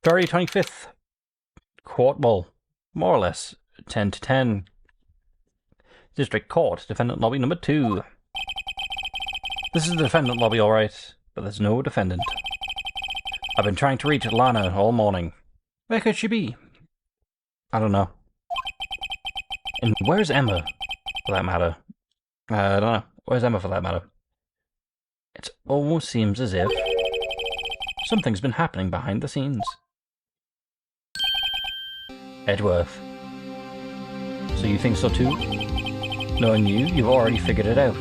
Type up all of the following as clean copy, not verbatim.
February 25th. Court, well, more or less, 10 to 10. District Court, Defendant Lobby number 2. This is the Defendant Lobby, alright, but there's no defendant. I've been trying to reach Lana all morning. Where could she be? I don't know. And where's Emma, for that matter? I don't know. Where's Emma, for that matter? It almost seems as if something's been happening behind the scenes. Edgeworth. So you think so too? Knowing you, you've already figured it out.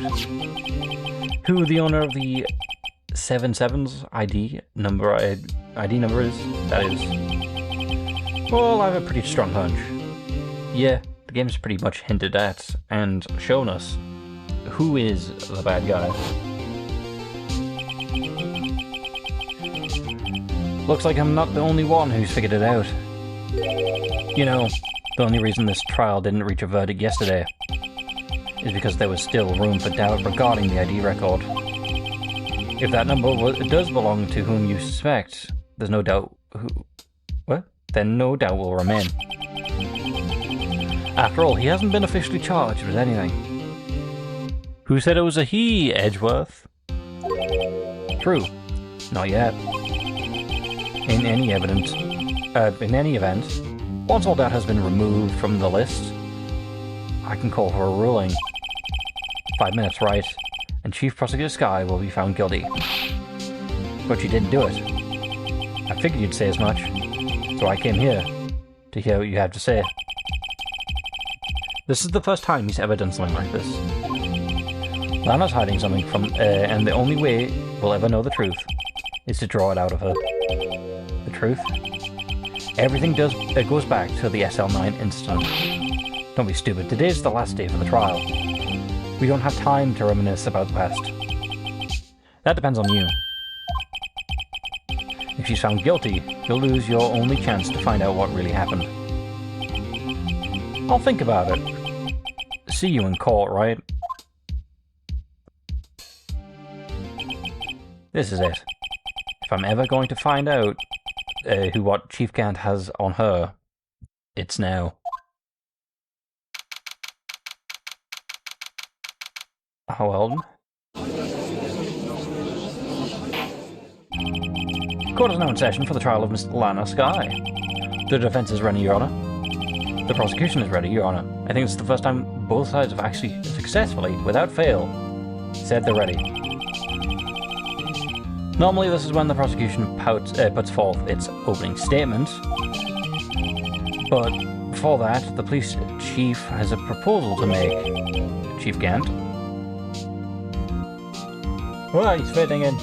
Who the owner of the 77's ID number is, that is. Well, I have a pretty strong hunch. Yeah, the game's pretty much hinted at and shown us who is the bad guy. Looks like I'm not the only one who's figured it out. You know, the only reason this trial didn't reach a verdict yesterday is because there was still room for doubt regarding the ID record. If that number does belong to whom you suspect, there's no doubt then no doubt will remain. After all, he hasn't been officially charged with anything. Who said it was a he, Edgeworth? True. Not yet. In any event, once all doubt has been removed from the list, I can call for a ruling. 5 minutes, right? And Chief Prosecutor Skye will be found guilty. But you didn't do it. I figured you'd say as much, so I came here to hear what you have to say. This is the first time he's ever done something like this. Lana's hiding something from, and the only way we'll ever know the truth is to draw it out of her. The truth? Everything goes back to the SL9 incident. Don't be stupid, today's the last day for the trial. We don't have time to reminisce about the past. That depends on you. If she's found guilty, you'll lose your only chance to find out what really happened. I'll think about it. See you in court, right? This is it. If I'm ever going to find out what Chief Gant has on her, it's now. Well. Court is now in session for the trial of Miss Lana Skye. The defense is ready, Your Honor. The prosecution is ready, Your Honor. I think it's the first time both sides have actually successfully, without fail, said they're ready. Normally this is when the prosecution puts forth its opening statement, but before that, the police chief has a proposal to make. Chief Gant. Well, he's fitting in.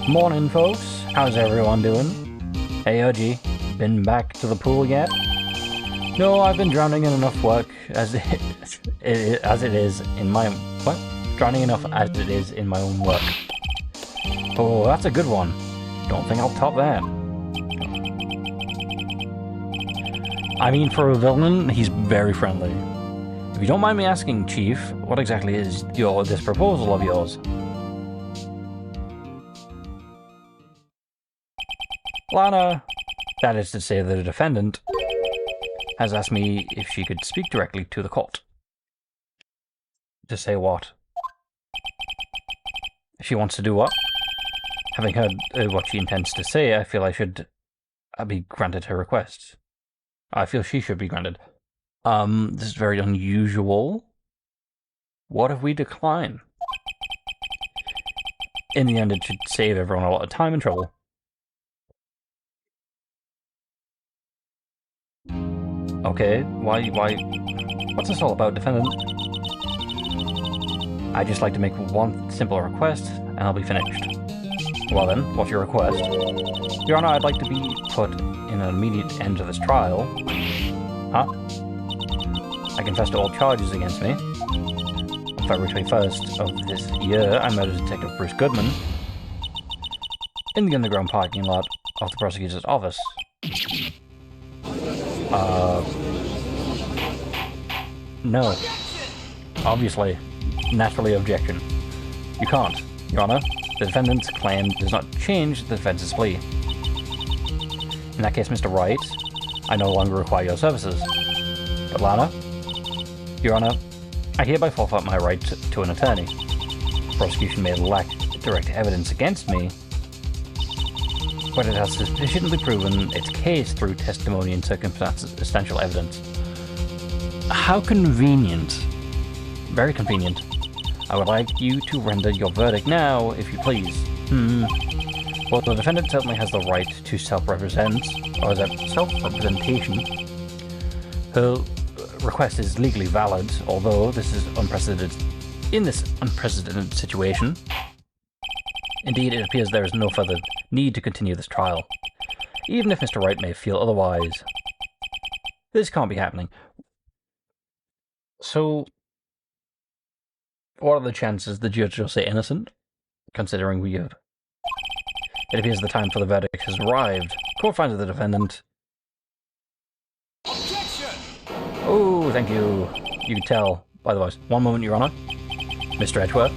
Morning, folks. How's everyone doing? Hey, Urgy. Been back to the pool yet? No, I've been drowning in enough work as it is in my... What? Drowning enough as it is in my own work. Oh, that's a good one. Don't think I'll top that. I mean, for a villain, he's very friendly. If you don't mind me asking, Chief, what exactly is this proposal of yours? Lana, that is to say the defendant, has asked me if she could speak directly to the court. To say what? She wants to do what? Having heard what she intends to say, I feel I should be granted her request. I feel she should be granted. This is very unusual. What if we decline? In the end, it should save everyone a lot of time and trouble. Okay, why, what's this all about, defendant? I'd just like to make one simple request, and I'll be finished. Well then, what's your request? Your Honor, I'd like to be put in an immediate end to this trial. Huh? I confess to all charges against me. On February 21st of this year, I murdered Detective Bruce Goodman in the underground parking lot of the prosecutor's office. No. Obviously. Naturally objection. You can't, Your Honor. The defendant's claim does not change the defense's plea. In that case, Mr. Wright, I no longer require your services. But Lana, Your Honor, I hereby forfeit my right to an attorney. The prosecution may lack direct evidence against me, but it has sufficiently proven its case through testimony and circumstantial evidence. How convenient. Very convenient. I would like you to render your verdict now, if you please. Well, the defendant certainly has the right to self-represent, or is that self-representation? Her request is legally valid, although this is unprecedented. In this unprecedented situation, indeed, it appears there is no further need to continue this trial, even if Mr. Wright may feel otherwise. This can't be happening. So, what are the chances the judge will say innocent, considering we have... It appears the time for the verdict has arrived. Court finds the defendant... Objection! Oh, thank you. You can tell by the voice. One moment, Your Honor. Mr. Edgeworth,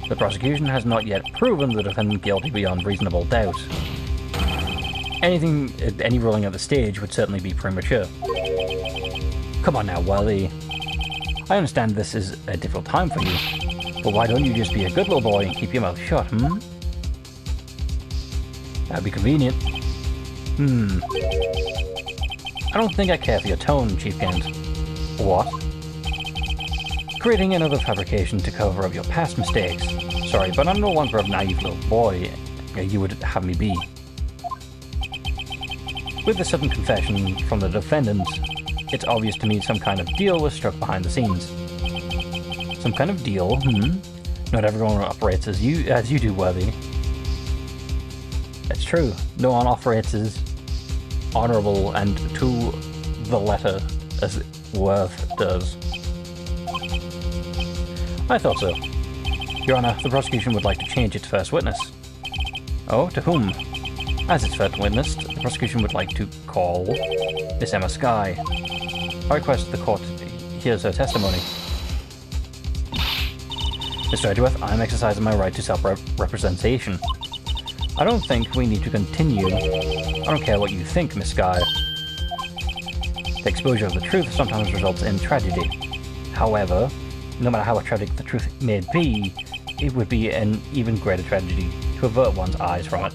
the prosecution has not yet proven the defendant guilty beyond reasonable doubt. Any ruling at the stage would certainly be premature. Come on now, Worthy. I understand this is a difficult time for you, but why don't you just be a good little boy and keep your mouth shut, That'd be convenient. I don't think I care for your tone, Chief Kent. What? Creating another fabrication to cover up your past mistakes. Sorry, but I'm no longer a naive little boy you would have me be. With the sudden confession from the defendant, it's obvious to me some kind of deal was struck behind the scenes. Some kind of deal? Not everyone operates as you do, Worthy. That's true. No one operates as honorable and to the letter as Worth does. I thought so. Your Honor, the prosecution would like to change its first witness. Oh, to whom? As its first witness, the prosecution would like to call Miss Emma Skye. I request the court hears her testimony. Mr. Edgeworth, I am exercising my right to self-representation. I don't think we need to continue. I don't care what you think, Miss Skye. The exposure of the truth sometimes results in tragedy. However, no matter how tragic the truth may be, it would be an even greater tragedy to avert one's eyes from it.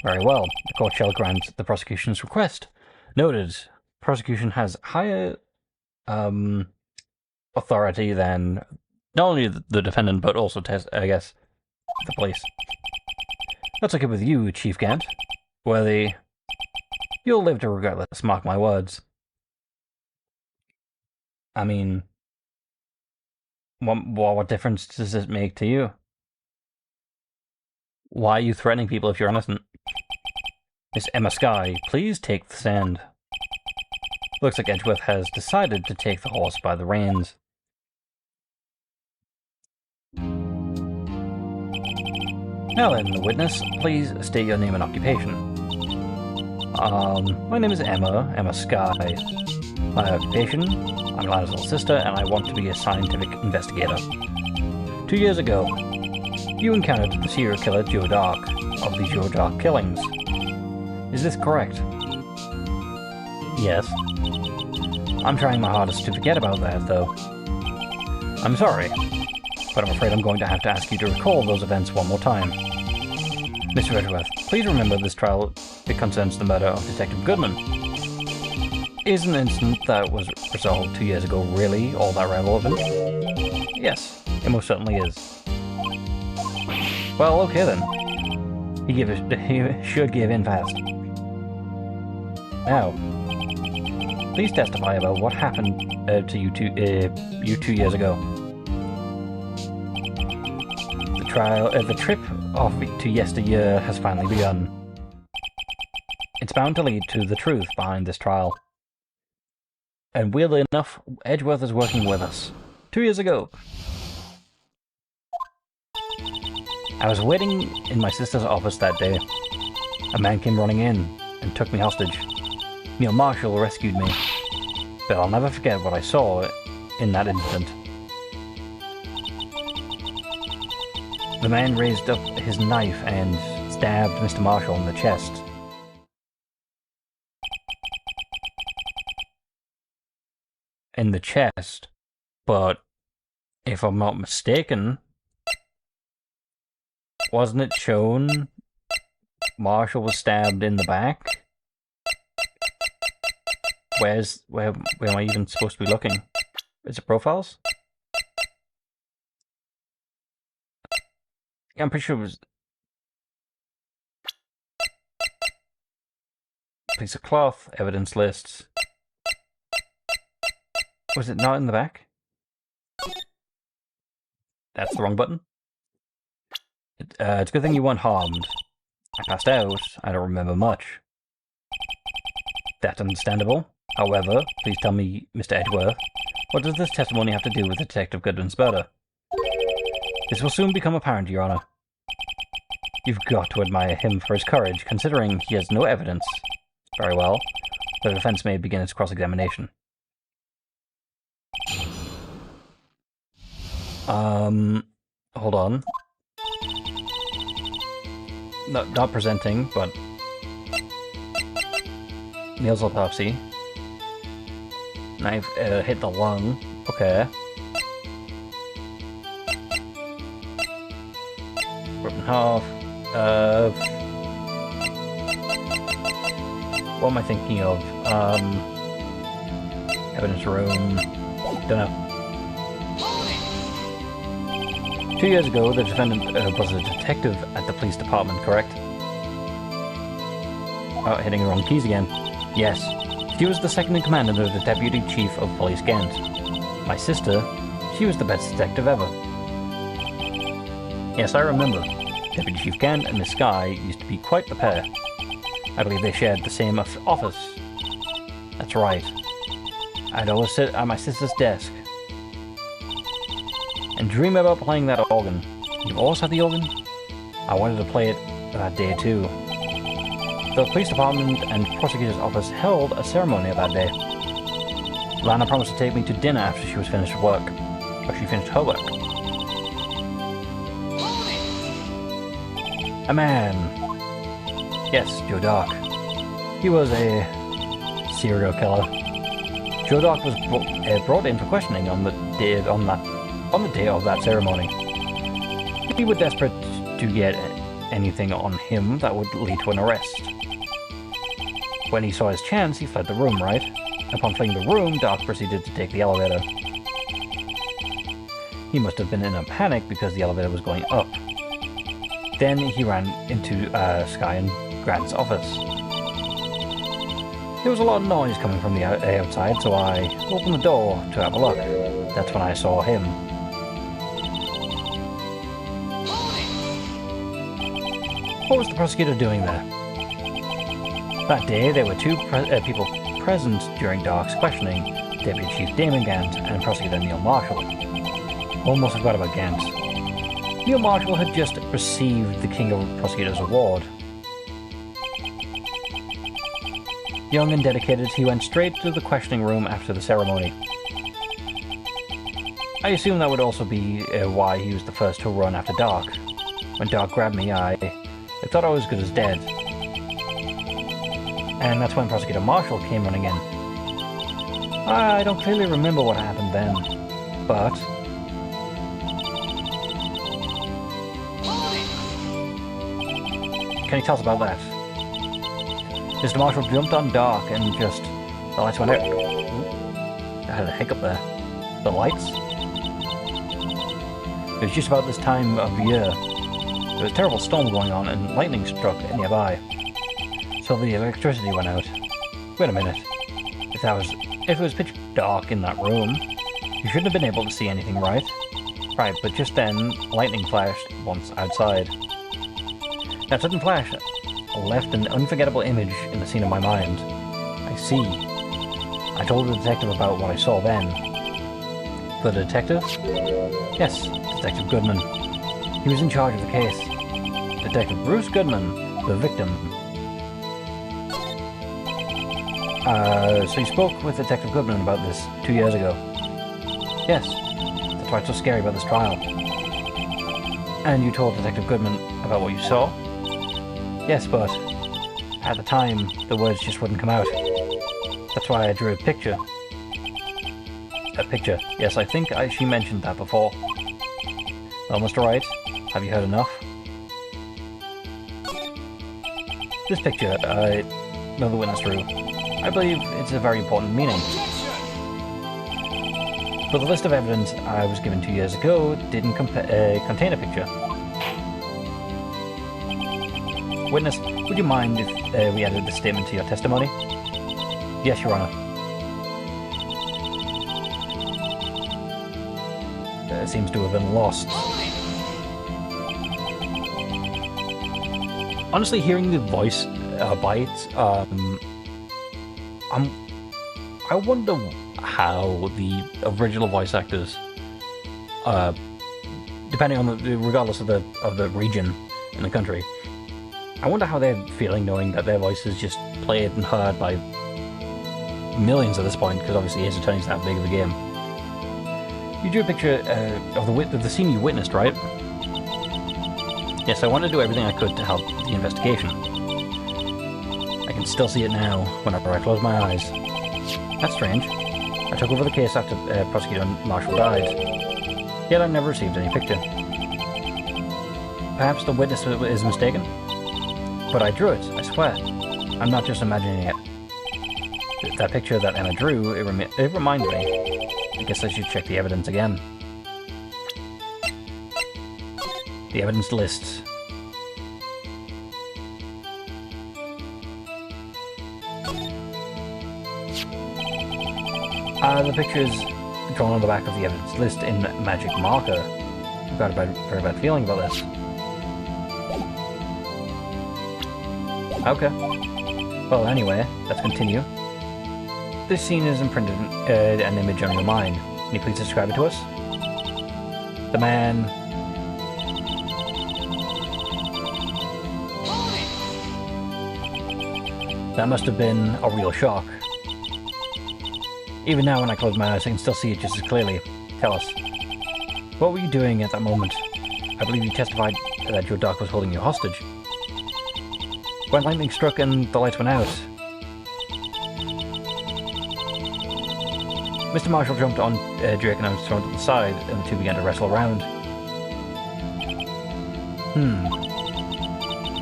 Very well. The court shall grant the prosecution's request. Noted. Prosecution has higher authority than not only the defendant, but also, I guess, the police. That's okay with you, Chief Gant. Worthy, you'll live to regret this, mark my words. I mean, what difference does this make to you? Why are you threatening people if you're innocent? Miss Emma Skye, please take the stand. Looks like Edgeworth has decided to take the horse by the reins. Now then, the witness, please state your name and occupation. My name is Emma Skye. My occupation, I'm Lana's little sister, and I want to be a scientific investigator. 2 years ago, you encountered the serial killer Joe Dark, of the Joe Dark killings. Is this correct? Yes. I'm trying my hardest to forget about that, though. I'm sorry, but I'm afraid I'm going to have to ask you to recall those events one more time. Mr. Edgeworth, please remember this trial, it concerns the murder of Detective Goodman. Is an incident that was resolved 2 years ago really all that relevant? Yes, it most certainly is. Well, okay then. He should give in fast. Now, please testify about what happened to you 2 years ago. The trip off to yesteryear has finally begun. It's bound to lead to the truth behind this trial. And weirdly enough, Edgeworth is working with us. 2 years ago. I was waiting in my sister's office that day. A man came running in and took me hostage. Neil Marshall rescued me. But I'll never forget what I saw in that instant. The man raised up his knife and stabbed Mr. Marshall in the chest. in the chest, but if I'm not mistaken, wasn't it shown Marshall was stabbed in the back? Where am I even supposed to be looking? Is it profiles? Yeah, I'm pretty sure it was piece of cloth, evidence lists. Was it not in the back? That's the wrong button. It's a good thing you weren't harmed. I passed out. I don't remember much. That's understandable. However, please tell me, Mr. Edgeworth, what does this testimony have to do with Detective Goodman's murder? This will soon become apparent, Your Honor. You've got to admire him for his courage, considering he has no evidence. Very well. The defense may begin its cross-examination. Hold on. No, not presenting, but Neil's autopsy. Knife hit the lung. Okay. Ripped in half. What am I thinking of? Evidence room. Don't know. 2 years ago, the defendant was a detective at the police department, correct? Oh, hitting the wrong keys again. Yes. She was the second in command under the Deputy Chief of Police Ghent. My sister, she was the best detective ever. Yes, I remember. Deputy Chief Ghent and Miss Skye used to be quite the pair. I believe they shared the same office. That's right. I'd always sit at my sister's desk and dream about playing that organ. You've always had the organ? I wanted to play it that day too. The police department and prosecutor's office held a ceremony that day. Lana promised to take me to dinner after she was finished work. Or she finished her work. A man. Yes, Joe Dark. He was a serial killer. Joe Dark was brought in for questioning on the day of that ceremony. We were desperate to get anything on him that would lead to an arrest. When he saw his chance, he fled the room, right? Upon fleeing the room, Dark proceeded to take the elevator. He must have been in a panic because the elevator was going up. Then he ran into Skye and Grant's office. There was a lot of noise coming from the outside, so I opened the door to have a look. That's when I saw him. What was the prosecutor doing there? That day, there were two people present during Dark's questioning, Deputy Chief Damon Gant and Prosecutor Neil Marshall. Almost forgot about Gant. Neil Marshall had just received the King of Prosecutors Award. Young and dedicated, he went straight to the questioning room after the ceremony. I assume that would also be why he was the first to run after Dark. When Dark grabbed me, I thought I was as good as dead. And that's when Prosecutor Marshall came running in. I don't clearly remember what happened then, but... Can you tell us about that? Mr. Marshall jumped on Dark and just... The lights went out. I had a hiccup there. The lights? It was just about this time of year. There was a terrible storm going on and lightning struck nearby. So the electricity went out. Wait a minute. If it was pitch dark in that room, you shouldn't have been able to see anything, right? Right, but just then, lightning flashed once outside. That sudden flash left an unforgettable image in the scene of my mind. I see. I told the detective about what I saw then. The detective? Yes, Detective Goodman. He was in charge of the case. Detective Bruce Goodman, the victim. So you spoke with Detective Goodman about this 2 years ago? Yes. That's why it's so scary about this trial. And you told Detective Goodman about what you saw? Yes, but at the time, the words just wouldn't come out. That's why I drew a picture. a picture. Yes, I think she mentioned that before. Well, Mr. Wright, have you heard enough? This picture, another witness drew. I believe it's a very important meaning. But the list of evidence I was given 2 years ago didn't contain a picture. Witness, would you mind if we added the statement to your testimony? Yes, Your Honor. It seems to have been lost. Honestly, hearing the voice bites, I wonder how the original voice actors, depending on regardless of the region in the country, I wonder how they're feeling knowing that their voice is just played and heard by millions at this point, because obviously Ace Attorney's that big of a game. You drew a picture of the scene you witnessed, right? Yes, I wanted to do everything I could to help the investigation. I can still see it now, whenever I close my eyes. That's strange. I took over the case after Prosecutor Marshall died, yet I never received any picture. Perhaps the witness is mistaken? But I drew it, I swear. I'm not just imagining it. That picture that Emma drew, it reminded me. I guess I should check the evidence again. The evidence list. The picture is drawn on the back of the evidence list in magic marker. I've got a very bad feeling about this. Okay. Well, anyway, let's continue. This scene is imprinted an image on your mind. Can you please describe it to us? The man... That must have been a real shock. Even now when I close my eyes, I can still see it just as clearly. Tell us. What were you doing at that moment? I believe you testified that your doc was holding you hostage. When lightning struck and the lights went out. Mr. Marshall jumped on Drake and I was thrown to the side, and the two began to wrestle around.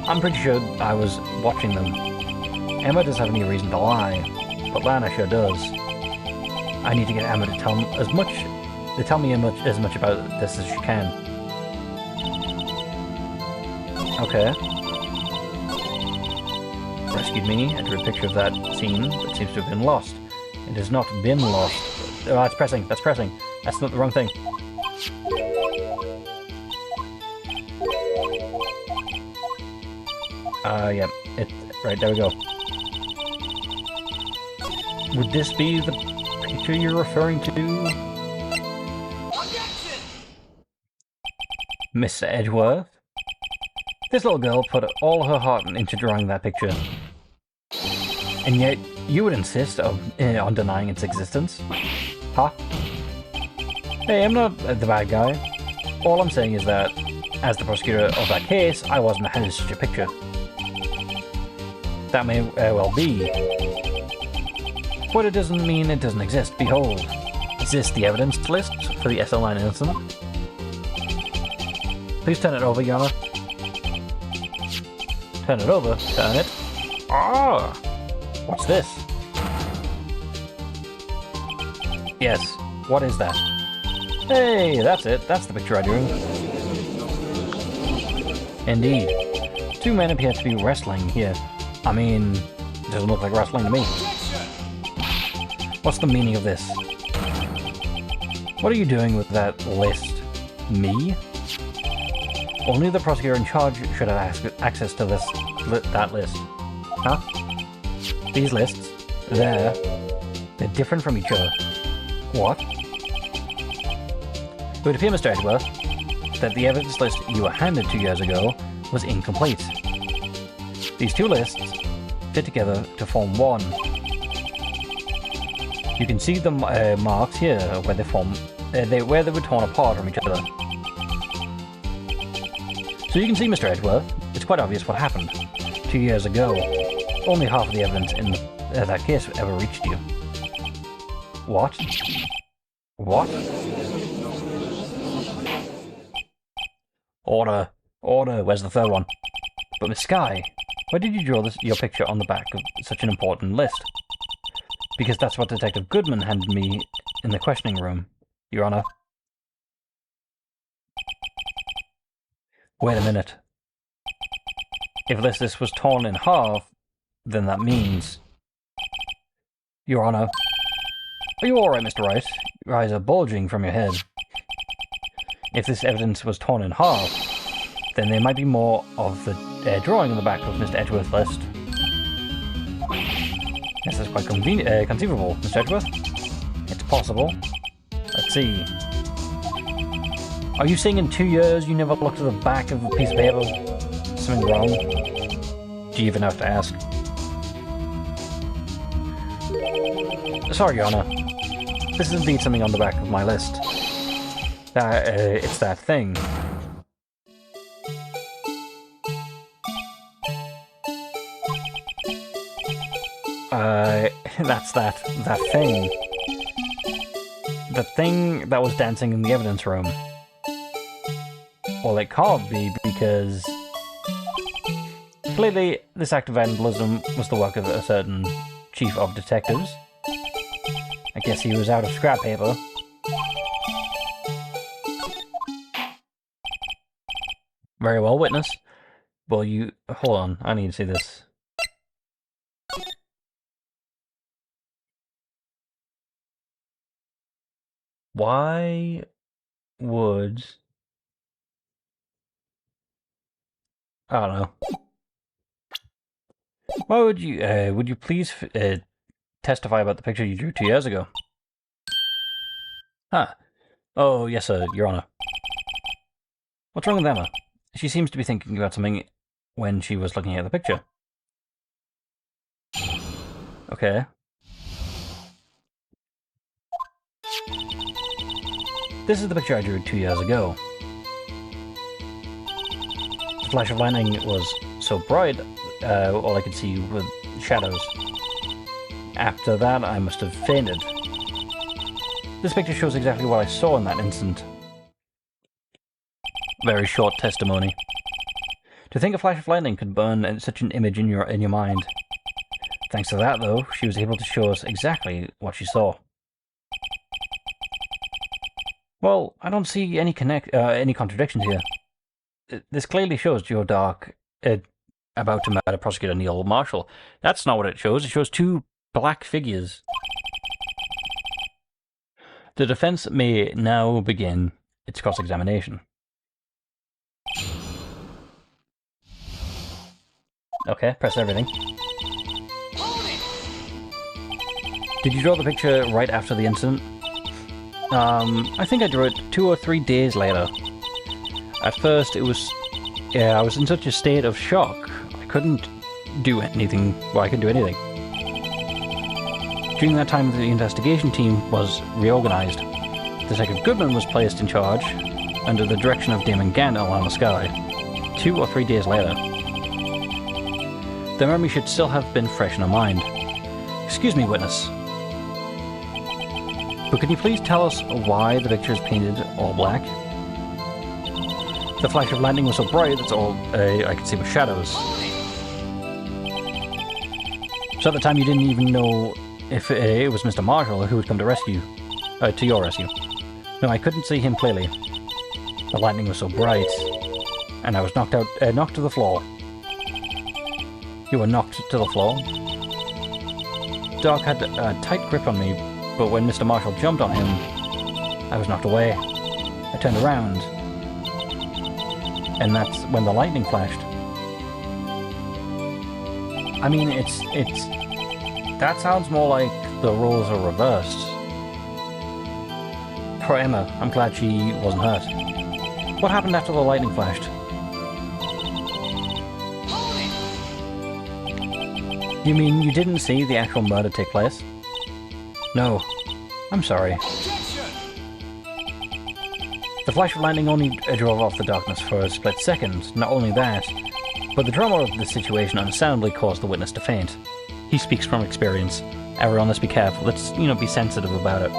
I'm pretty sure I was watching them. Emma doesn't have any reason to lie, but Lana sure does. I need to get Emma to tell me as much about this as she can. Okay. Rescued me. I drew a picture of that scene that seems to have been lost. It has not been lost. Oh, that's pressing. That's pressing. That's not the wrong thing. Yeah. Right, there we go. Would this be the picture you're referring to? Miss Edgeworth? This little girl put all her heart into drawing that picture. And yet, you would insist on denying its existence? Huh? Hey, I'm not the bad guy. All I'm saying is that, as the prosecutor of that case, I wasn't handed such a picture. That may well be. But it doesn't mean it doesn't exist. Behold. Is this the evidence list for the SL9 incident? Please turn it over, Your Honor. Turn it over? Turn it? Ah! What's this? Yes, what is that? Hey, that's it. That's the picture I drew. Indeed. Two men appear to be wrestling here. I mean, it doesn't look like wrestling to me. What's the meaning of this? What are you doing with that list? Me? Only the prosecutor in charge should have access to that list. Huh? These lists, they're different from each other. What? It would appear, Mr. Edgeworth, that the evidence list you were handed 2 years ago was incomplete. These two lists fit together to form one. You can see the marks here where they were torn apart from each other. So you can see, Mr. Edgeworth, it's quite obvious what happened. 2 years ago, only half of the evidence in that case ever reached you. What? What? Order! Order! Where's the third one? But Miss Sky, why did you draw your picture on the back of such an important list? Because that's what Detective Goodman handed me in the questioning room, Your Honor. Wait a minute. If this list was torn in half, then that means... Your Honor. Are you alright, Mr. Wright? Your eyes are bulging from your head. If this evidence was torn in half, then there might be more of the drawing on the back of Mr. Edgeworth's list. This is quite conceivable, Mr. Edgeworth. It's possible. Let's see. Are you saying in 2 years you never looked at the back of a piece of paper? Something wrong? Do you even have to ask? Sorry, Your Honor. This is indeed something on the back of my list. It's that thing. That's that thing. The thing that was dancing in the evidence room. Well, it can't be, because... clearly, this act of vandalism was the work of a certain chief of detectives. I guess he was out of scrap paper. Very well, witness. Well, you... hold on, I need to see this. Why would... I don't know. Why would you please testify about the picture you drew 2 years ago? Ah. Oh, yes, sir, Your Honor. What's wrong with Emma? She seems to be thinking about something when she was looking at the picture. Okay. This is the picture I drew 2 years ago. The flash of lightning was so bright, all I could see were shadows. After that, I must have fainted. This picture shows exactly what I saw in that instant. Very short testimony. To think a flash of lightning could burn such an image in your mind. Thanks to that, though, she was able to show us exactly what she saw. Well, I don't see any contradictions here. This clearly shows Joe Dark about to murder Prosecutor Neil Marshall. That's not what it shows. It shows two black figures. The defense may now begin its cross-examination. Okay, press everything. Did you draw the picture right after the incident? I think I drew it 2 or 3 days later. At first, I was in such a state of shock, I couldn't do anything. Well, I couldn't do anything. During that time, the investigation team was reorganized. Detective Goodman was placed in charge, under the direction of Damon Gant and Alana Sky. 2 or 3 days later. The memory should still have been fresh in her mind. Excuse me, witness. But can you please tell us why the picture is painted all black? The flash of lightning was so bright that all I could see was shadows. So at the time you didn't even know if it was Mr. Marshall who would come to your rescue. No, I couldn't see him clearly. The lightning was so bright, and I was knocked to the floor. You were knocked to the floor? Doc had a tight grip on me, but when Mr. Marshall jumped on him, I was knocked away. I turned around, and that's when the lightning flashed. I mean, that sounds more like the roles are reversed. For Emma, I'm glad she wasn't hurt. What happened after the lightning flashed? You mean you didn't see the actual murder take place? No. I'm sorry. The flash of lightning only drove off the darkness for a split second. Not only that, but the drama of the situation understandably caused the witness to faint. He speaks from experience. Everyone, let's be careful. Let's, be sensitive about it.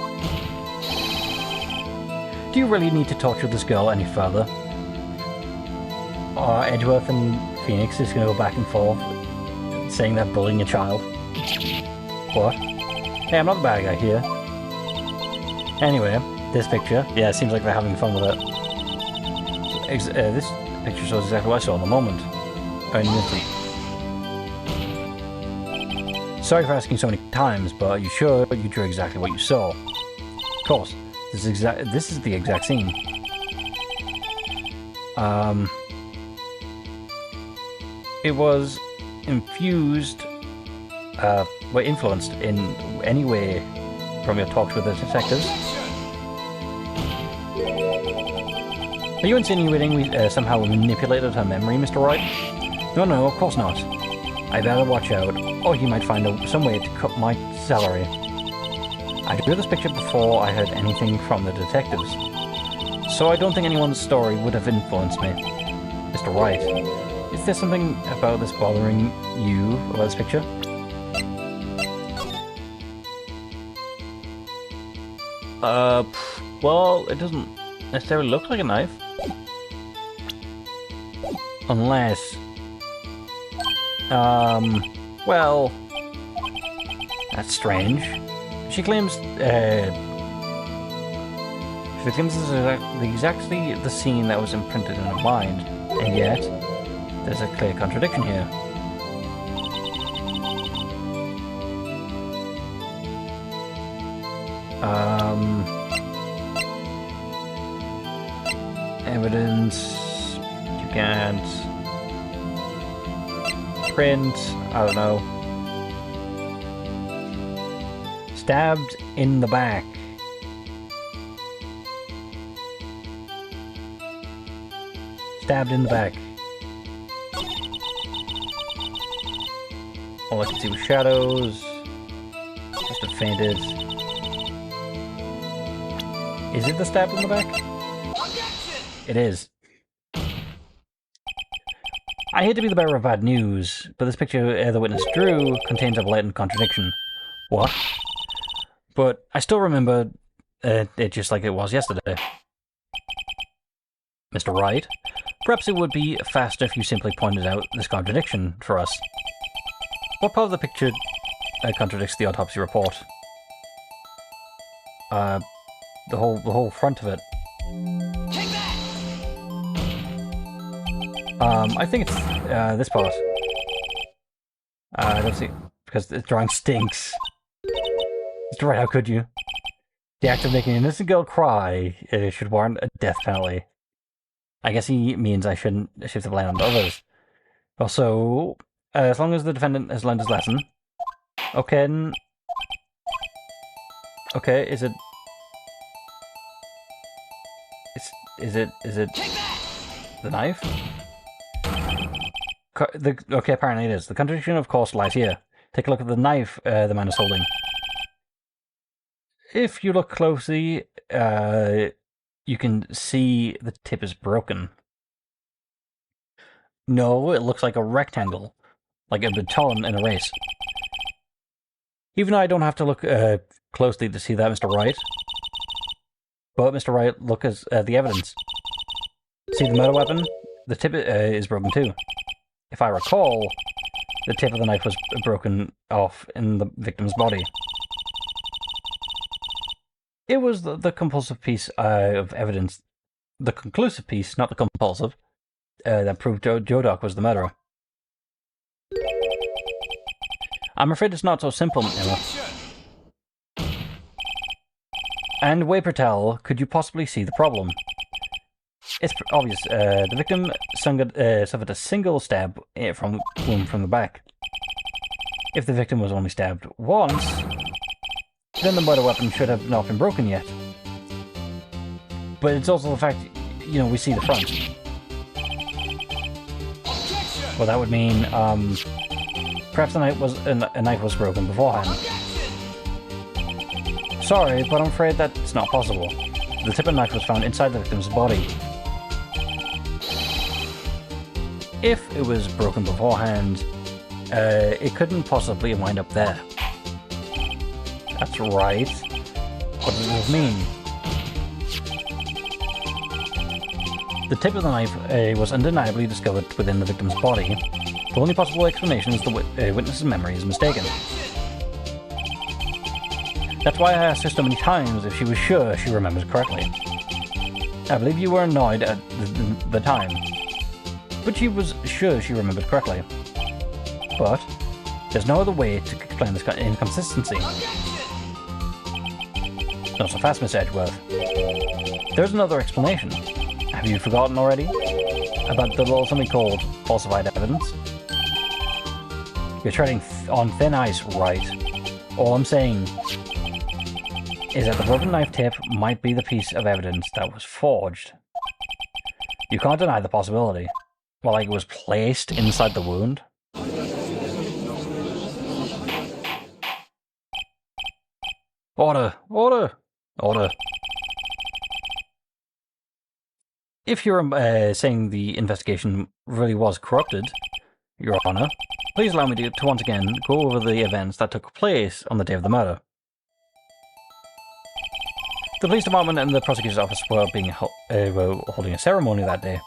Do you really need to torture this girl any further? Edgeworth and Phoenix is going to go back and forth, saying they're bullying a child. What? Hey, I'm not the bad guy here. Anyway, this picture. Yeah, it seems like they're having fun with it. This picture shows exactly what I saw in the moment. Sorry for asking so many times, but are you sure you drew exactly what you saw? Of course. This is the exact scene. It was infused, influenced in any way from your talks with the detectives. Are you insinuating we somehow manipulated her memory, Mr. Wright? No, of course not. I better watch out, or he might find some way to cut my salary. I drew this picture before I heard anything from the detectives, so I don't think anyone's story would have influenced me. Mr. Wright, is there something about this bothering you about this picture? Well, it doesn't necessarily look like a knife. Unless... well... That's strange. She claims, this is exactly the scene that was imprinted in her mind, and yet, there's a clear contradiction here. Evidence... You can't... Print... I don't know. Stabbed in the back. Stabbed in the back. All I can see was shadows. Must have fainted. Is it the stab in the back? It is. I hate to be the bearer of bad news, but this picture the witness drew contains a blatant contradiction. What? But I still remember it just like it was yesterday. Mr. Wright, perhaps it would be faster if you simply pointed out this contradiction for us. What part of the picture contradicts the autopsy report? The whole front of it. Take that! I think it's this part. I don't see, because the drawing stinks. Mr. Wright, how could you? The act of making an innocent girl cry should warrant a death penalty. I guess he means I shouldn't shift the blame on others. Also, as long as the defendant has learned his lesson. Okay, okay, is it... Is it the knife? Okay, apparently it is. The contradiction, of course, lies here. Take a look at the knife the man is holding. If you look closely, you can see the tip is broken. No, it looks like a rectangle, like a baton in a race. Even though I don't have to look closely to see that, Mr. Wright. But, Mr. Wright, look at the evidence. See the murder weapon? The tip is broken too. If I recall, the tip of the knife was broken off in the victim's body. It was the compulsive piece of evidence, the conclusive piece, not the compulsive, that proved Joe Doc was the murderer. I'm afraid it's not so simple, Emma. And Way Patel, could you possibly see the problem? It's obvious. The victim suffered a single stab from the back. If the victim was only stabbed once, then the murder weapon should have not been broken yet. But it's also the fact, you know, we see the front. Well, that would mean, perhaps a knife was broken beforehand. Sorry, but I'm afraid that's not possible. The tip of the knife was found inside the victim's body. If it was broken beforehand, it couldn't possibly wind up there. That's right. What does this mean? The tip of the knife was undeniably discovered within the victim's body. The only possible explanation is the witness's memory is mistaken. That's why I asked her so many times if she was sure she remembers correctly. I believe you were annoyed at the time, but she was sure she remembered correctly. But there's no other way to explain this inconsistency. Not so fast, Miss Edgeworth. There's another explanation. Have you forgotten already? About the little something called falsified evidence? You're treading on thin ice, Wright. All I'm saying is that the broken knife tip might be the piece of evidence that was forged. You can't deny the possibility. Well, like it was placed inside the wound. Order! Order! Order! If you're saying the investigation really was corrupted, Your Honor, please allow me to once again go over the events that took place on the day of the murder. The police department and the prosecutor's office were holding a ceremony that day.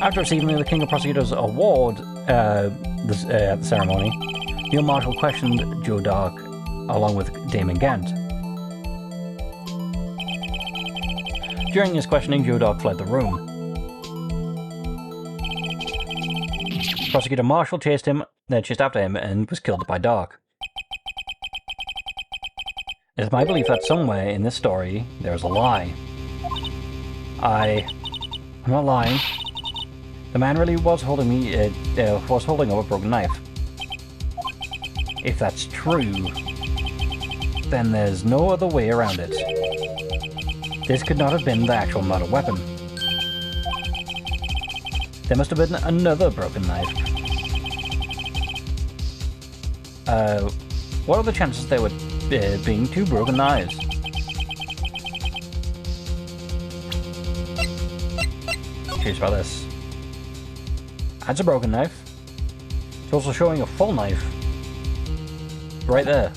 After receiving the King of Prosecutors Award at the ceremony, Neil Marshall questioned Joe Dark along with Damon Gant. During his questioning, Joe Dark fled the room. Prosecutor Marshall chased after him and was killed by Dark. It is my belief that somewhere in this story there is a lie. I'm not lying. The man really was holding up a broken knife. If that's true, then there's no other way around it. This could not have been the actual murder weapon. There must have been another broken knife. What are the chances there would being two broken knives? Curious about this. That's a broken knife. It's also showing a full knife. Right there.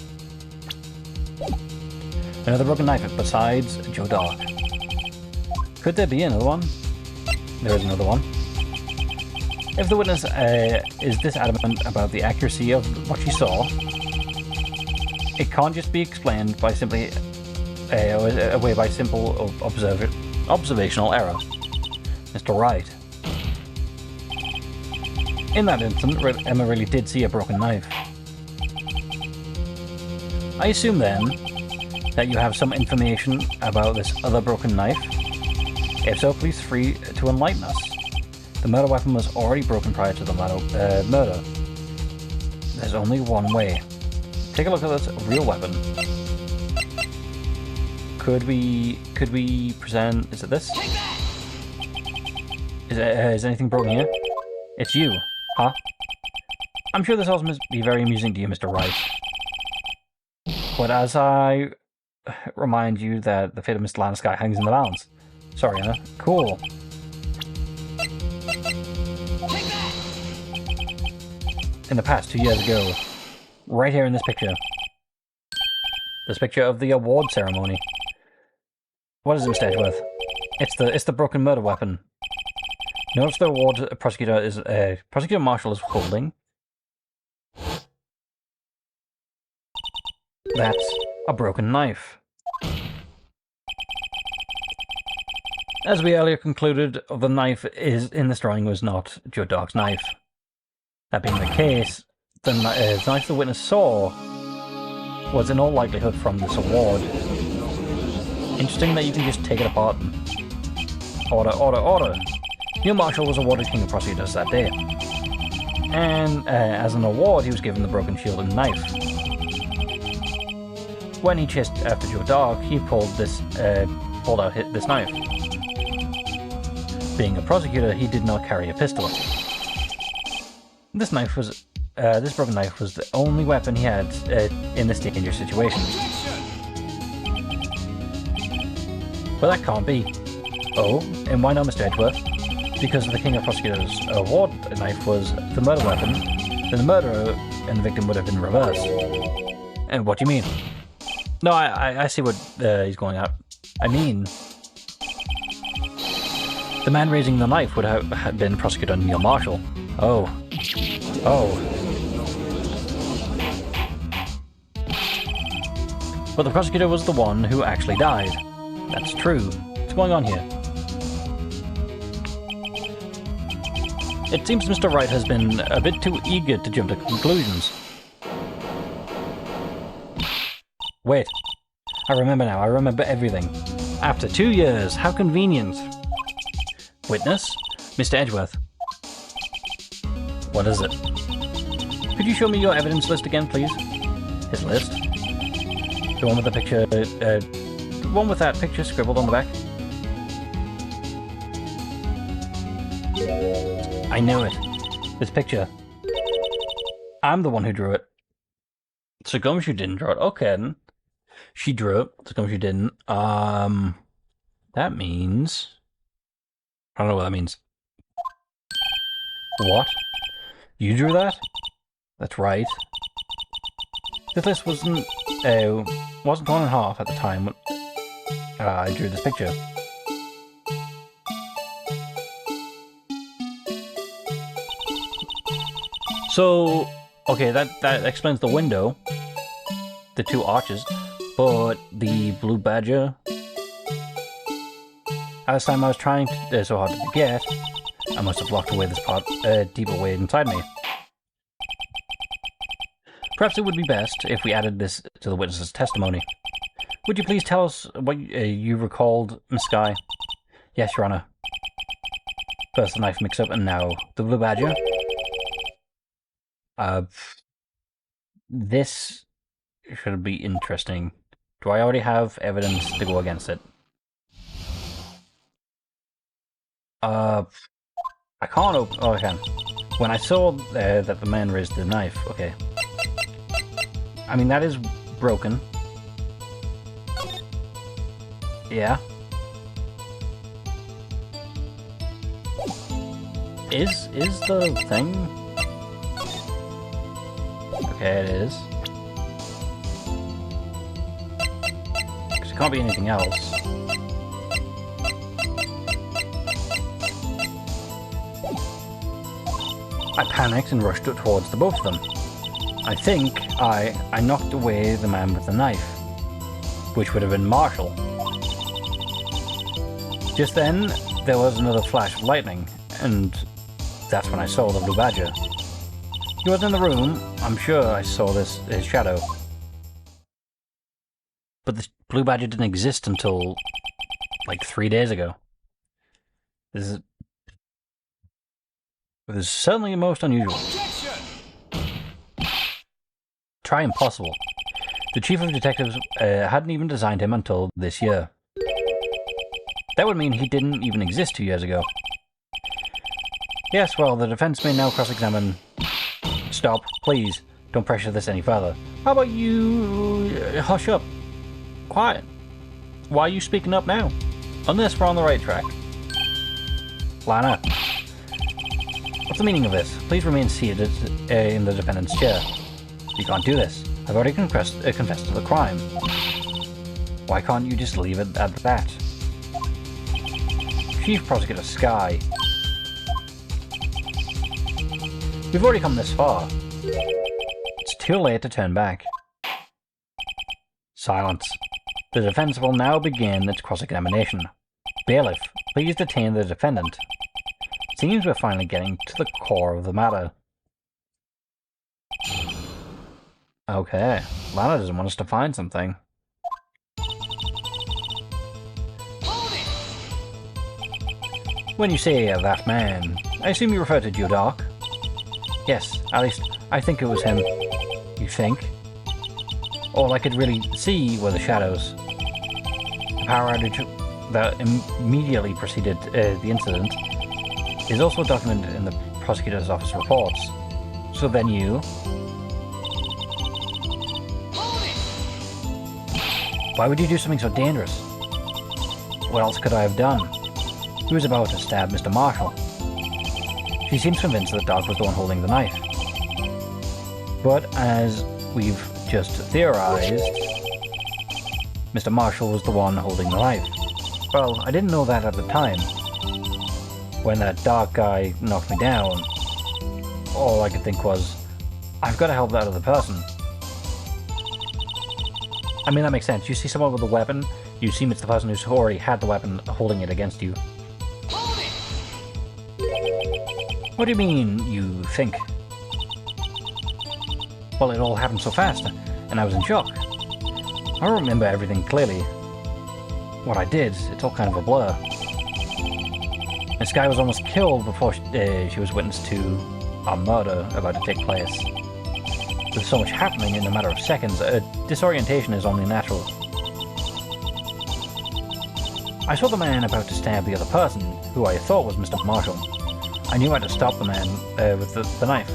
Another broken knife besides Joe Dark. Could there be another one? There is another one. If the witness is this adamant about the accuracy of what she saw, it can't just be explained by simply away by simple observational error. Mr. Wright. In that instant, Emma really did see a broken knife. I assume then that you have some information about this other broken knife. If so, please free to enlighten us. The murder weapon was already broken prior to the murder. There's only one way. Take a look at this real weapon. Could we present? Is it this? Is anything broken here? It's you, huh? I'm sure this also must be very amusing to you, Mr. Wright. But as I remind you that the fate of Mr. Landeskog hangs in the balance. Sorry, Anna. Cool. In the past, 2 years ago, right here in this picture. This picture of the award ceremony. What is it, Mr. Edgeworth? It's the broken murder weapon. Notice the award Prosecutor Marshall is holding. That's a broken knife. As we earlier concluded, the knife in this drawing was not Joe Dark's knife. That being the case, the knife the witness saw was in all likelihood from this award. Interesting that you can just take it apart and... Order! Neil Marshall was awarded King of Prosecutors that day. And as an award, he was given the broken shield and knife. When he chased after Joe Dark, he pulled out this knife. Being a prosecutor, he did not carry a pistol. This broken knife was the only weapon he had in this dangerous situation. But that can't be. Oh, and why not, Mr. Edgeworth? Because the King of Prosecutors award knife was the murder weapon, then the murderer and the victim would have been reversed. And what do you mean? No, I see what he's going at. I mean, The man raising the knife would have been Prosecutor Neil Marshall. Oh. Oh. But the prosecutor was the one who actually died. That's true. What's going on here? It seems Mr. Wright has been a bit too eager to jump to conclusions. Wait. I remember now. I remember everything. After 2 years. How convenient. Witness? Mr. Edgeworth. What is it? Could you show me your evidence list again, please? His list? The one with the picture... the one with that picture scribbled on the back? I know it. This picture. I'm the one who drew it. So Gumshoe didn't draw it. Okay, then. She drew it. So Gumshoe didn't. That means... I don't know what that means. What? You drew that? That's right. This list wasn't torn in half at the time when I drew this picture. So, okay, that explains the window, the 2 arches, but the blue badger. At this time I was trying so hard to forget, I must have locked away this part deep away inside me. Perhaps it would be best if we added this to the witness's testimony. Would you please tell us what you recalled, Miss Skye? Yes, Your Honor. First the knife mix-up and now the blue badger. This should be interesting. Do I already have evidence to go against it? I can't open... Oh, I can. When I saw that the man raised the knife, okay. I mean, that is broken. Yeah. Is the thing... Okay, it is. Because it can't be anything else. I panicked and rushed towards the both of them. I think I knocked away the man with the knife, which would have been Marshall. Just then, there was another flash of lightning, and that's when I saw the blue badger. He was in the room. I'm sure I saw his shadow. But the blue badger didn't exist until, like, 3 days ago. This is certainly most unusual. Try impossible. The chief of detectives hadn't even designed him until this year. That would mean he didn't even exist 2 years ago. Yes, well, the defense may now cross-examine... Stop, please. Don't pressure this any further. How about you... hush up. Quiet. Why are you speaking up now? On this, we're on the right track. Lana. What's the meaning of this? Please remain seated in the defendant's chair. You can't do this. I've already confessed to the crime. Why can't you just leave it at that? Chief Prosecutor Skye. We've already come this far. It's too late to turn back. Silence. The defense will now begin its cross-examination. Bailiff, please detain the defendant. Seems we're finally getting to the core of the matter. Okay, Lana doesn't want us to find something. When you say that man, I assume you refer to Joe Dark? Yes, at least I think it was him. You think? All I could really see were the shadows. The power outage that immediately preceded the incident is also documented in the prosecutor's office reports. So then you... Why would you do something so dangerous? What else could I have done? He was about to stab Mr. Marshall. She seems convinced that Doc was the one holding the knife. But as we've just theorized, Mr. Marshall was the one holding the knife. Well, I didn't know that at the time. when that dark guy knocked me down, all I could think was, I've got to help that other person. I mean, that makes sense. You see someone with a weapon, you assume it's the person who's already had the weapon holding it against you. Hold it! What do you mean, you think? Well, it all happened so fast, and I was in shock. I don't remember everything clearly. What I did, it's all kind of a blur. This guy was almost killed before she was witness to a murder about to take place. With so much happening in a matter of seconds, disorientation is only natural. I saw the man about to stab the other person, who I thought was Mr. Marshall. I knew I had to stop the man with the knife.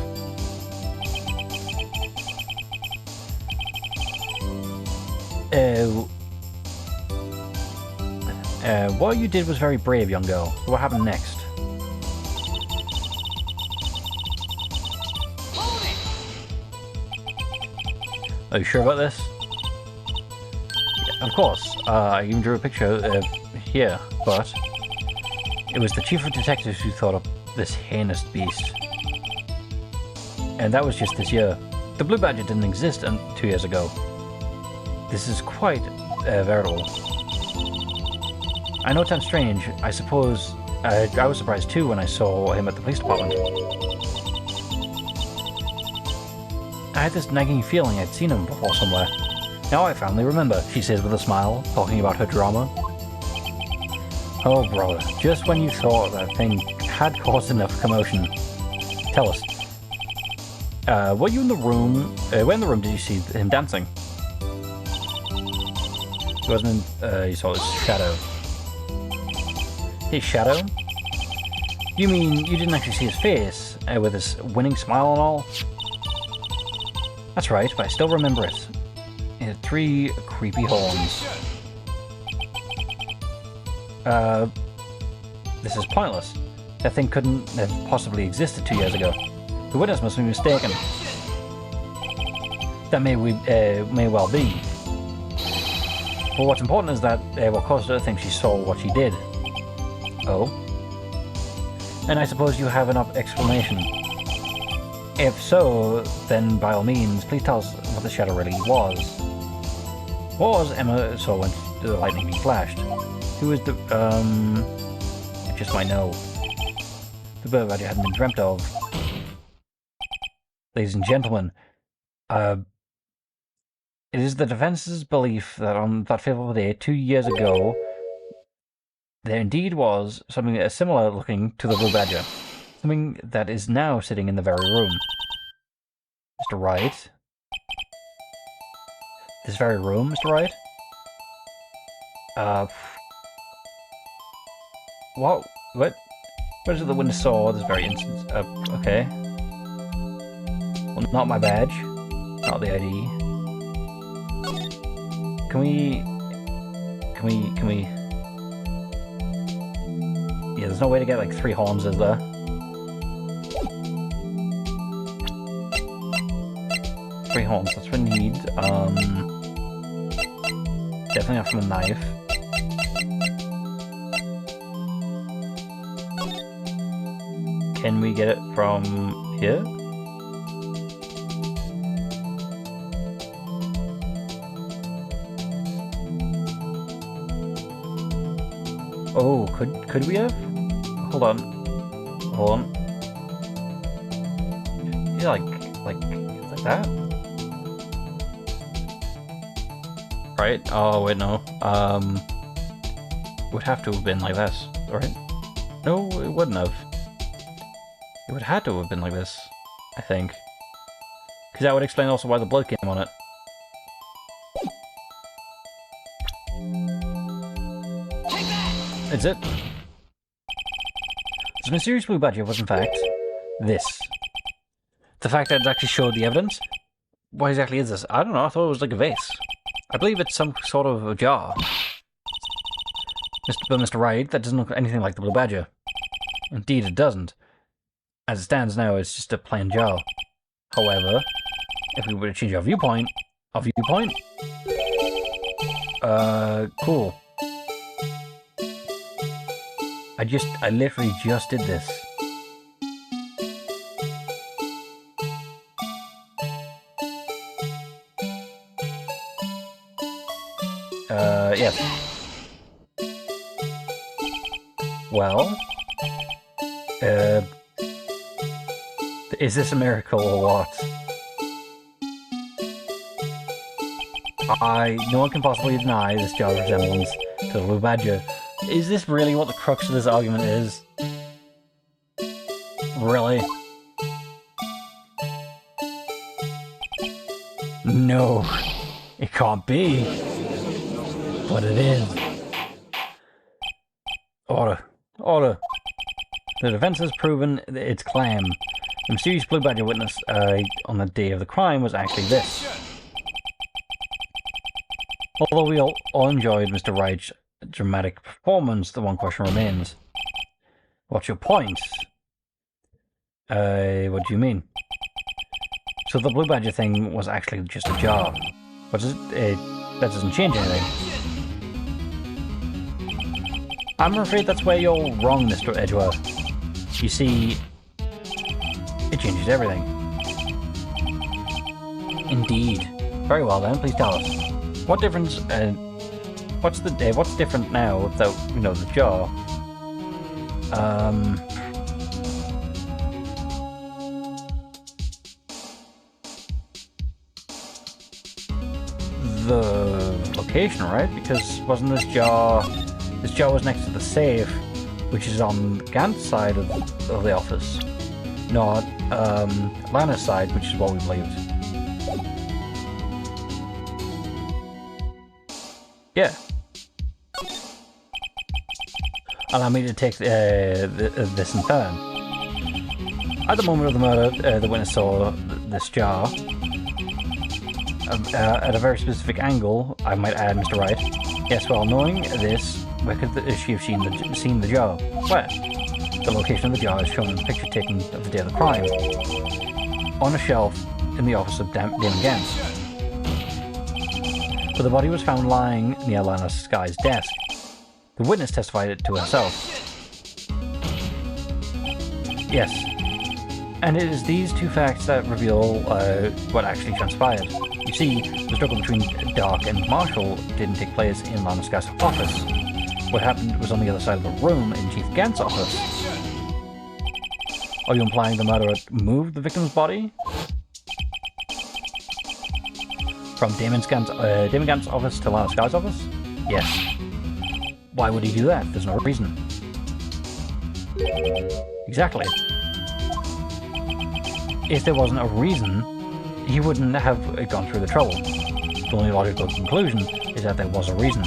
What you did was very brave, young girl. What happened next? Hold it! Are you sure about this? Yeah, of course. I even drew a picture here, but it was the chief of detectives who thought up this heinous beast. And that was just this year. The Blue Badger didn't exist 2 years ago. This is quite veritable. I know it sounds strange. I suppose I was surprised too when I saw him at the police department. I had this nagging feeling I'd seen him before somewhere. Now I finally remember, she says with a smile, talking about her drama. Oh brother, just when you thought that thing had caused enough commotion. Tell us. Were you in the room? Where in the room did you see him dancing? He wasn't in, you saw his shadow. His shadow? You mean you didn't actually see his face, with his winning smile and all? That's right, but I still remember it. It had 3 creepy horns. This is pointless. That thing couldn't have possibly existed 2 years ago. The witness must be mistaken. That may well be. But what's important is that what caused her to think she saw what she did. Oh? And I suppose you have an explanation. If so, then by all means, please tell us what the shadow really was. What was Emma saw when the lightning flashed? Who was the, I just might know. The bird I hadn't been dreamt of. Ladies and gentlemen, it is the defense's belief that on that fateful day 2 years ago, there indeed was something similar looking to the Blue Badger. Something that is now sitting in the very room. Mr. Wright? This very room, Mr. Wright? What? What is it the witness saw this very instance? Okay. Well, not my badge. Not the ID. Can we... Yeah, there's no way to get like 3 horns, is there? Three horns, that's what we need. Definitely not from a knife. Can we get it from here? Oh, could we have? Hold on. Yeah, like that? Right? Oh, wait, no. It would have to have been like this, right? No, it wouldn't have. It would have had to have been like this, I think. Because that would explain also why the blood came on it. Take that! Is it? This mysterious Blue Badger was in fact this. The fact that it actually showed the evidence? What exactly is this? I don't know, I thought it was like a vase. I believe it's some sort of a jar. But Mr. Wright, that doesn't look anything like the Blue Badger. Indeed it doesn't. As it stands now, it's just a plain jar. However, if we were to change our viewpoint... Cool. I literally just did this. Yes. Well, is this a miracle or what? No one can possibly deny this jar resemblance to the blue badger. Is this really what the crux of this argument is? Really? No, it can't be. But it is. Order. Order. The defense has proven its claim. The mysterious blue badger witness on the day of the crime was actually this. Although we all enjoyed Mr. Wright's dramatic performance, the one question remains. What's your point? What do you mean? So the blue badger thing was actually just a jar. But that doesn't change anything. I'm afraid that's where you're wrong, Mr. Edgeworth. You see, it changes everything. Indeed. Very well then, please tell us. What difference, what's different now without, the jar? The location, right? Because wasn't this jar was next to the safe, which is on Gant's side of the office, not Lana's side, which is what we believed. Yeah. Allow me to take this in turn. At the moment of the murder, the witness saw this jar at a very specific angle, I might add, Mr. Wright. Yes, well, knowing this, where could she have seen the jar? Where? The location of the jar is shown in the picture taken of the day of the crime. On a shelf in the office of Damon Gantz. But the body was found lying near Lana Sky's desk. The witness testified it to herself. Yes. And it is these two facts that reveal what actually transpired. You see, the struggle between Dark and Marshall didn't take place in Lana Sky's office. What happened was on the other side of the room in Chief Gant's office. Are you implying the murderer moved the victim's body? From Damon Gant's office to Lana Sky's office? Yes. Why would he do that? There's no reason. Exactly. If there wasn't a reason, he wouldn't have gone through the trouble. The only logical conclusion is that there was a reason.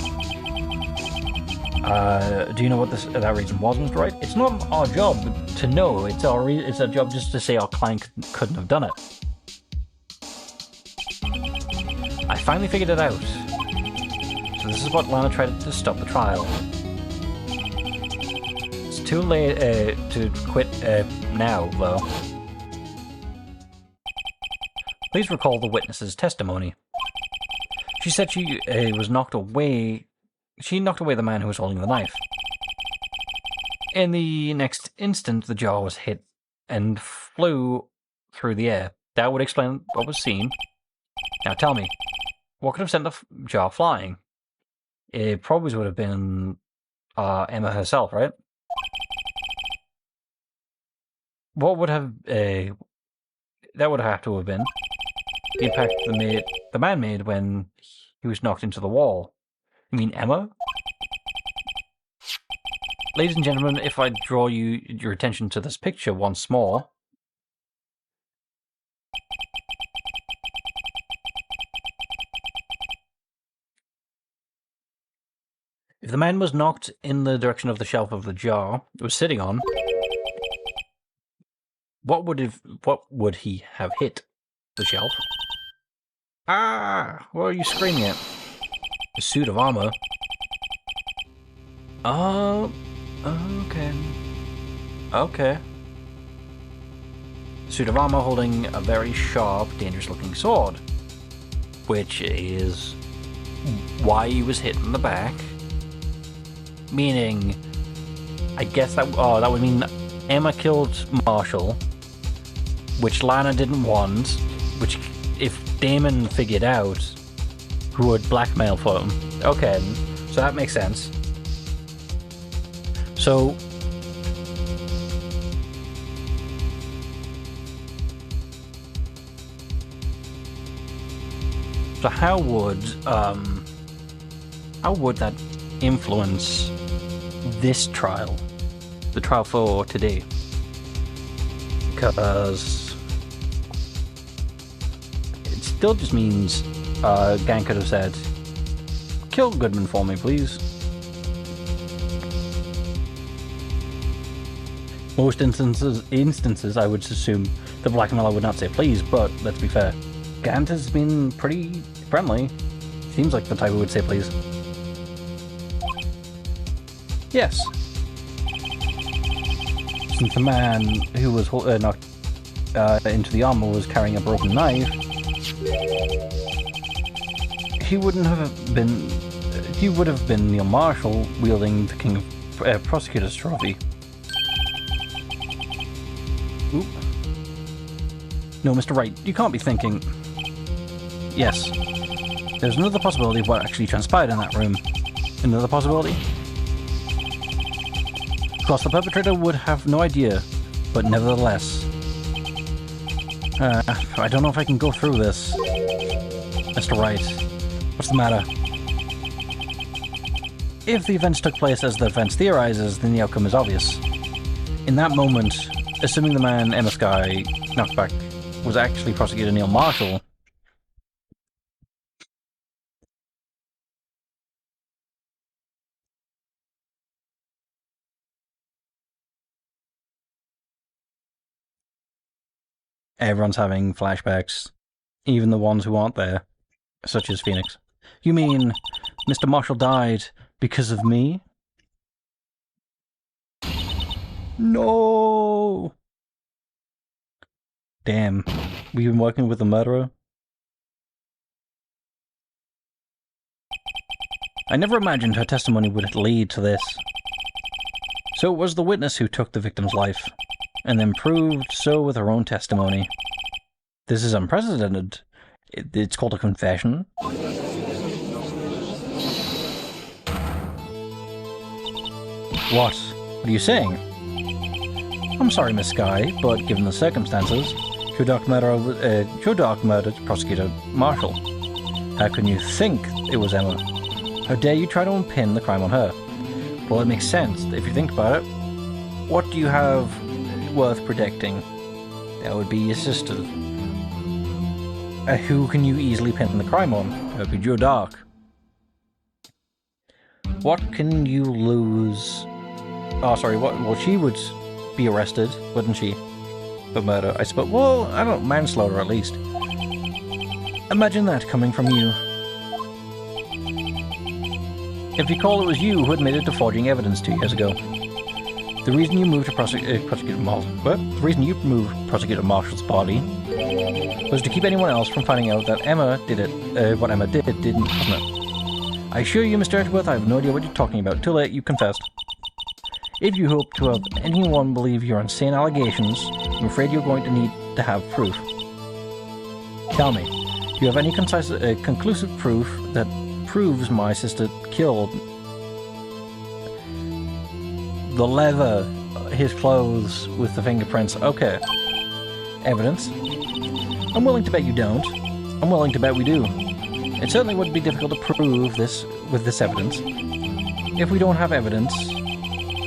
Do you know what that reason was, Mr. Wright? It's not our job to know. It's our job just to say our client couldn't have done it. I finally figured it out. So this is what Lana tried to stop the trial. It's too late to quit now, though. Please recall the witness's testimony. She said she was knocked away. She knocked away the man who was holding the knife. In the next instant, the jar was hit and flew through the air. That would explain what was seen. Now tell me, what could have sent the jar flying? It probably would have been Emma herself, right? What would have that would have to have been the impact the man made when he was knocked into the wall. You mean Emma? Ladies and gentlemen, if I draw your attention to this picture once more. If the man was knocked in the direction of the shelf of the jar it was sitting on, what would he have hit? The shelf? Ah! What are you screaming at? A suit of armor. Oh, okay. Okay. Suit of armor holding a very sharp, dangerous-looking sword, which is why he was hit in the back. Meaning, I guess that would mean Emma killed Marshall, which Lana didn't want, which if Damon figured out, who would blackmail for him. Okay, so that makes sense. So how would that influence this trial, the trial for today? Because it still just means Gang could have said, "Kill Goodman for me, please." Most instances, I would assume the blackmailer would not say please, but let's be fair. Gant has been pretty friendly. Seems like the type who would say please. Yes. Since the man who was knocked into the armor was carrying a broken knife, he would have been Neil Marshall wielding the King of Prosecutor's Trophy. Oop. No, Mr. Wright, you can't be thinking... Yes. There's another possibility of what actually transpired in that room. Another possibility? Of course, the perpetrator would have no idea, but nevertheless... I don't know if I can go through this. Mr. Wright, what's the matter? If the events took place as the defense theorizes, then the outcome is obvious. In that moment, assuming the man Emma Sky knocked back was actually Prosecutor Neil Marshall, everyone's having flashbacks, even the ones who aren't there, such as Phoenix. You mean Mr. Marshall died because of me? No! Damn, we've been working with the murderer? I never imagined her testimony would lead to this. So it was the witness who took the victim's life, and then proved so with her own testimony. This is unprecedented. It's called a confession. What? What are you saying? I'm sorry, Miss Sky, but given the circumstances, Chodok murdered Prosecutor Marshall. How can you think it was Emma? How dare you try to unpin the crime on her? Well, it makes sense if you think about it. What do you have worth protecting? That would be your sister. Who can you easily pin the crime on? That would be Joe Dark. What can you lose? Oh, sorry, what? Well, she would be arrested, wouldn't she? For murder, I suppose. Well, I don't know, manslaughter at least. Imagine that coming from you. If you recall, it was you who admitted to forging evidence 2 years ago. The reason you moved to Prosecutor Marshall's body was to keep anyone else from finding out that Emma did it. What Emma didn't, wasn't it? I assure you, Mr. Edgeworth, I have no idea what you're talking about. Too late, you confessed. If you hope to have anyone believe your insane allegations, I'm afraid you're going to need to have proof. Tell me, do you have any conclusive proof that proves my sister killed the leather, his clothes with the fingerprints? Okay. Evidence? I'm willing to bet you don't. I'm willing to bet we do. It certainly would be difficult to prove this with this evidence. If we don't have evidence,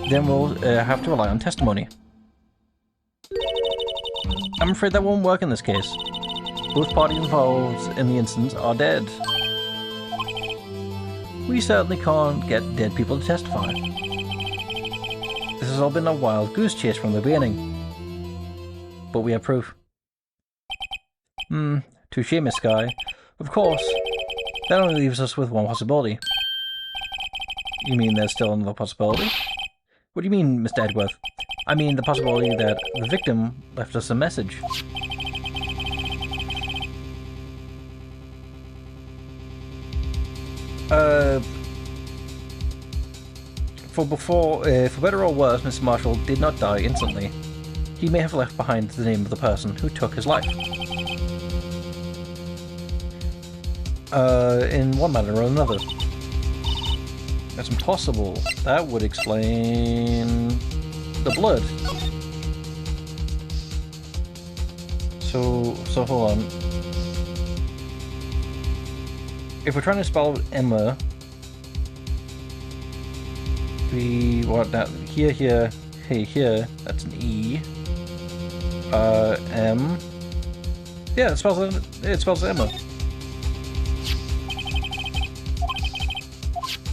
then we'll have to rely on testimony. I'm afraid that won't work in this case. Both parties involved in the incident are dead. We certainly can't get dead people to testify. This has all been a wild goose chase from the beginning. But we have proof. Touche, Miss Sky. Of course, that only leaves us with one possibility. You mean there's still another possibility? What do you mean, Mr. Edgeworth? I mean the possibility that the victim left us a message. For better or worse, Mr. Marshall did not die instantly. He may have left behind the name of the person who took his life. In one manner or another. That's impossible. That would explain the blood. So hold on. If we're trying to spell out Emma, we want that here, hey, here. That's an E. M. Yeah, it spells Emma.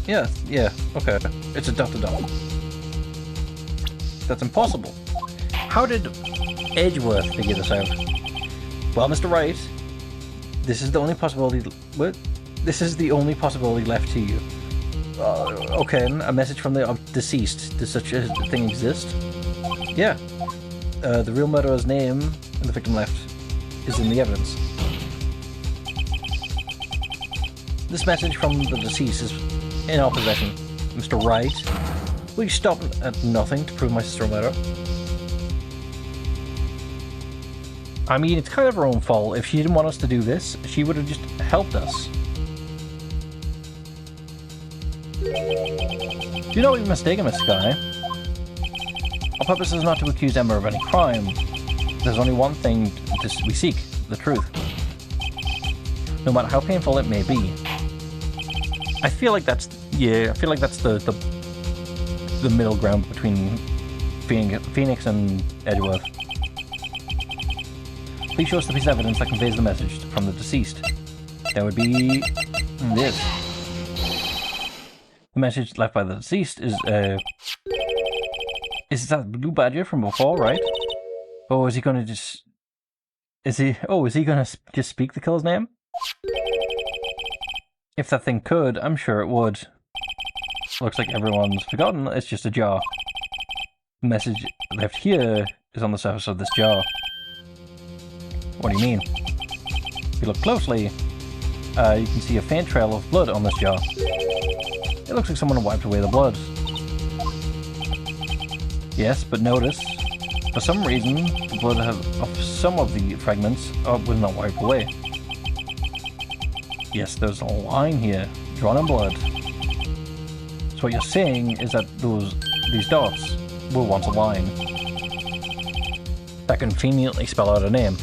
Yeah, okay. It's a dot to dot. That's impossible. How did Edgeworth figure this out? Well, Mr. Wright, this is the only possibility. What? This is the only possibility left to you. Okay, a message from the deceased. Does such a thing exist? Yeah. The real murderer's name and the victim left is in the evidence. This message from the deceased is in our possession. Mr. Wright, will you stop at nothing to prove my sister a murderer? I mean, it's kind of her own fault. If she didn't want us to do this, she would have just helped us. Do you know what you're mistaken, Mr. Sky? Our purpose is not to accuse Emma of any crime. There's only one thing we seek, the truth. No matter how painful it may be. I feel like that's the middle ground between Phoenix and Edgeworth. Please show us the piece of evidence that conveys the message from the deceased. That would be this. The message left by the deceased is that blue badger from before, right? Oh, is he gonna just... Is he gonna just speak the killer's name? If that thing could, I'm sure it would. Looks like everyone's forgotten it's just a jar. The message left here is on the surface of this jar. What do you mean? If you look closely, you can see a faint trail of blood on this jar. It looks like someone wiped away the blood. Yes, but notice, for some reason, the blood of some of the fragments was not wiped away. Yes, there's a line here, drawn in blood. So what you're saying is that these dots were once a line. That conveniently spell out a name.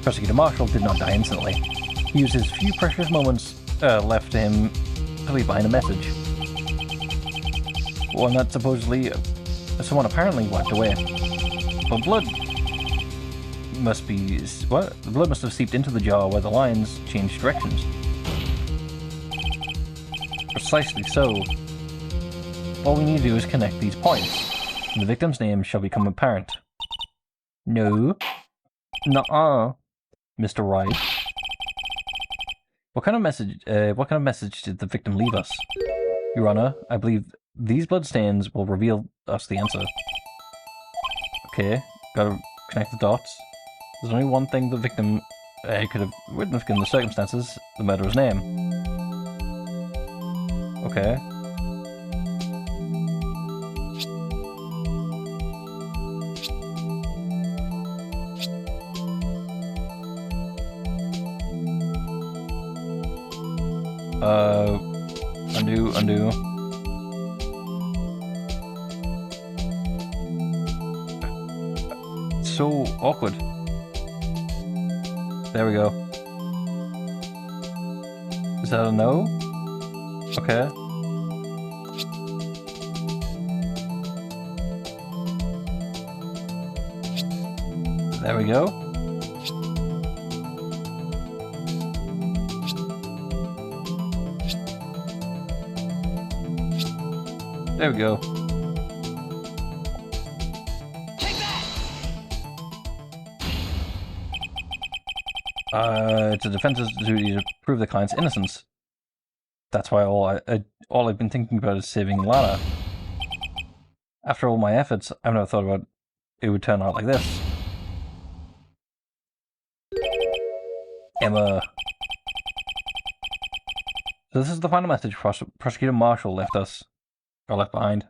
Prosecutor Marshall did not die instantly. He used his few precious moments left to him to leave behind a message. One that supposedly someone apparently wiped away. But blood must be... what? The blood must have seeped into the jar where the lines changed directions. Precisely so. All we need to do is connect these points, and the victim's name shall become apparent. No. Nuh-uh, Mr. Wright. What kind of message did the victim leave us? Your Honor, I believe these bloodstains will reveal us the answer. Okay, gotta connect the dots. There's only one thing the victim could have witnessed given the circumstances, the murderer's name. Okay. Undo. So awkward. There we go. Is that a no? Okay. There we go. There we go. Take that! It's a defense's duty to prove the client's innocence. That's why all I've been thinking about is saving Lana. After all my efforts, I've never thought about it would turn out like this. Emma. So this is the final message Prosecutor Marshall left behind.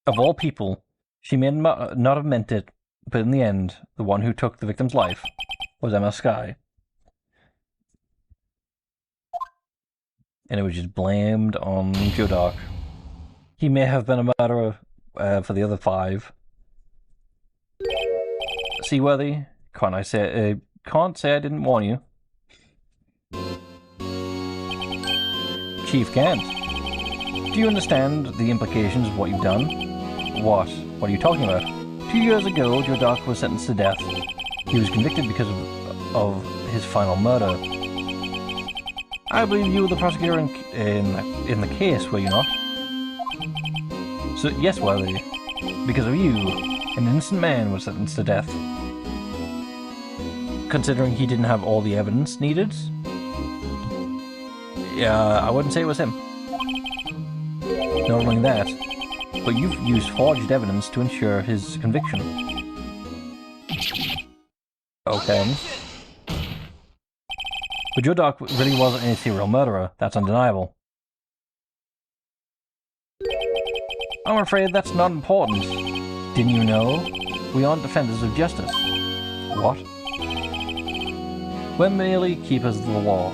Of all people, she may not have meant it, but in the end, the one who took the victim's life was Emma Skye. And it was just blamed on Joe Dark. He may have been a murderer for the other 5. Seaworthy, can't say I didn't warn you. Chief Kent, do you understand the implications of what you've done? What? What are you talking about? 2 years ago, Joe Dark was sentenced to death. He was convicted because of his final murder. I believe you were the prosecutor in the case, were you not? So, yes, Worthy. Because of you, an innocent man was sentenced to death. Considering he didn't have all the evidence needed? Yeah, I wouldn't say it was him. Not only that, but you've used forged evidence to ensure his conviction. Okay. But Joe Dark really wasn't a serial murderer, that's undeniable. I'm afraid that's not important. Didn't you know? We aren't defenders of justice. What? We're merely keepers of the law.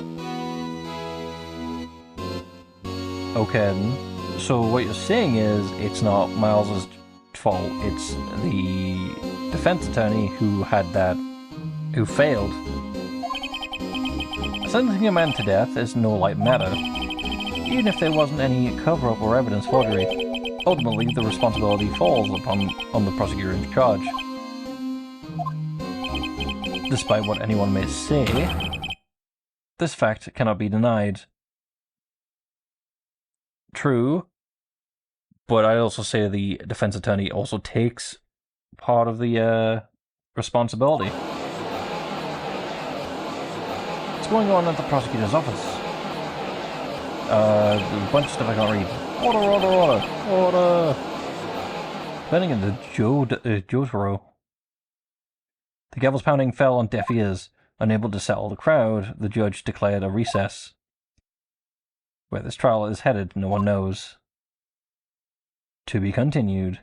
Okay then. So what you're saying is, it's not Miles's fault, it's the defense attorney who failed. Sentencing a man to death is no light matter, even if there wasn't any cover-up or evidence forgery. Ultimately, the responsibility falls on the prosecutor in charge. Despite what anyone may say, this fact cannot be denied. True, but I also say the defense attorney also takes part of the responsibility. What's going on at the prosecutor's office? There's a bunch of stuff I can't read. Order! Turning into Jotaro. The gavel's pounding fell on deaf ears. Unable to settle the crowd, the judge declared a recess. Where this trial is headed, no one knows. To be continued.